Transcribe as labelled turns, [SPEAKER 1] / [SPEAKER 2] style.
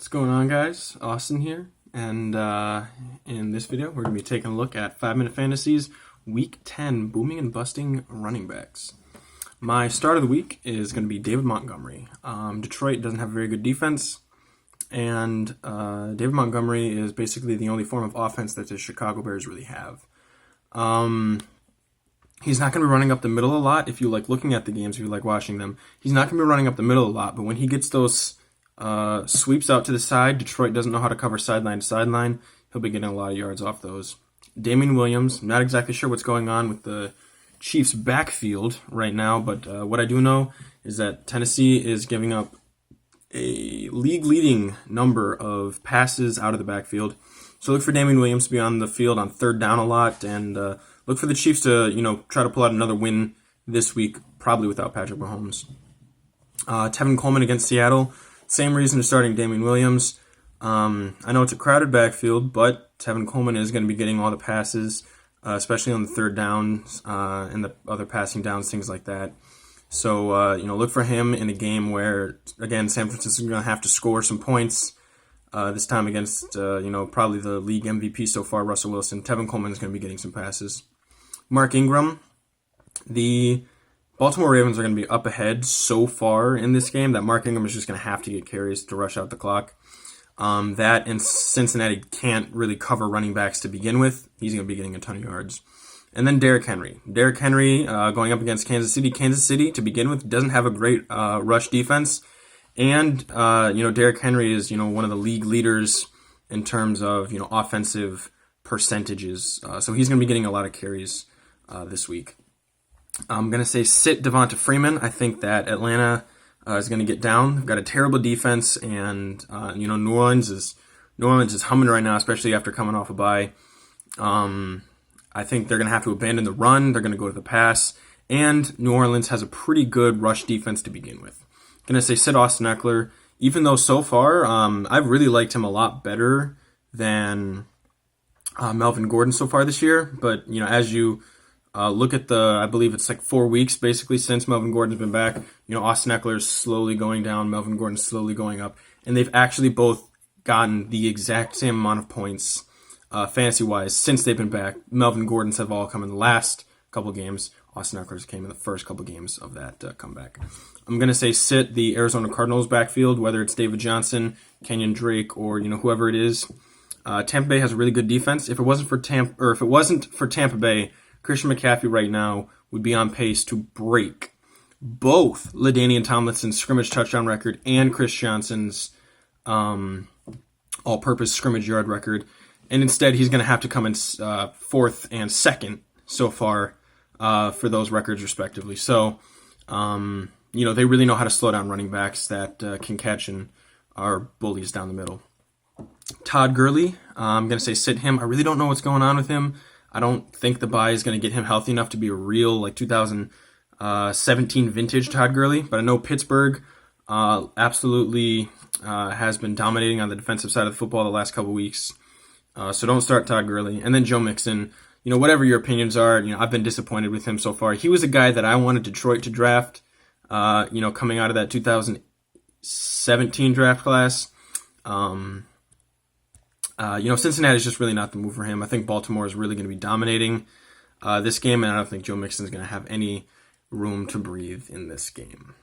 [SPEAKER 1] What's going on, guys? Austin here, and in this video we're going to be taking a look at 5 Minute Fantasies Week 10 Booming and Busting Running Backs. My start of the week is going to be David Montgomery. Detroit doesn't have a very good defense, and David Montgomery is basically the only form of offense that the Chicago Bears really have. He's not going to be running up the middle a lot. If you like looking at the games, if you like watching them, he's not going to be running up the middle a lot, but when he gets those sweeps out to the side, Detroit doesn't know how to cover sideline to sideline. He'll be getting a lot of yards off those. Damien Williams, not exactly sure what's going on with the Chiefs' backfield right now, but what I do know is that Tennessee is giving up a league-leading number of passes out of the backfield. So look for Damien Williams to be on the field on third down a lot, and look for the Chiefs to try to pull out another win this week, probably without Patrick Mahomes. Tevin Coleman against Seattle. Same reason for starting Damien Williams. I know it's a crowded backfield, but Tevin Coleman is going to be getting all the passes, especially on the third downs and the other passing downs, things like that. So, look for him in a game where, again, San Francisco is going to have to score some points. This time against, probably the league MVP so far, Russell Wilson. Tevin Coleman is going to be getting some passes. Mark Ingram, the Baltimore Ravens are going to be up ahead so far in this game that Mark Ingram is just going to have to get carries to rush out the clock. That and Cincinnati can't really cover running backs to begin with. He's going to be getting a ton of yards. And then Derrick Henry. Derrick Henry going up against Kansas City. Kansas City, to begin with, doesn't have a great rush defense. And, Derrick Henry is, one of the league leaders in terms of, offensive percentages. So he's going to be getting a lot of carries this week. I'm going to say sit Devonta Freeman. I think that Atlanta is going to get down. They've got a terrible defense, and, New Orleans is humming right now, especially after coming off a bye. I think they're going to have to abandon the run. They're going to go to the pass. And New Orleans has a pretty good rush defense to begin with. I'm going to say sit Austin Ekeler, even though so far I've really liked him a lot better than Melvin Gordon so far this year. But, as you look at I believe it's like 4 weeks basically since Melvin Gordon's been back, Austin Ekeler is slowly going down, Melvin Gordon's slowly going up. And they've actually both gotten the exact same amount of points fantasy-wise since they've been back. Melvin Gordon's have all come in the last couple games. Austin Ekeler's came in the first couple games of that comeback. I'm going to say sit the Arizona Cardinals backfield, whether it's David Johnson, Kenyon Drake, or whoever it is. Tampa Bay has a really good defense. If it wasn't for Tampa Bay, Christian McCaffrey right now would be on pace to break both LaDainian Tomlinson's scrimmage touchdown record and Chris Johnson's all-purpose scrimmage yard record. And instead, he's going to have to come in fourth and second so far for those records, respectively. So, they really know how to slow down running backs that can catch and are bullies down the middle. Todd Gurley, I'm going to say sit him. I really don't know what's going on with him. I don't think the bye is going to get him healthy enough to be a real 2017 vintage Todd Gurley. But I know Pittsburgh absolutely has been dominating on the defensive side of the football the last couple weeks. So don't start Todd Gurley. And then Joe Mixon. Whatever your opinions are, I've been disappointed with him so far. He was a guy that I wanted Detroit to draft, coming out of that 2017 draft class. Cincinnati is just really not the move for him. I think Baltimore is really going to be dominating this game, and I don't think Joe Mixon is going to have any room to breathe in this game.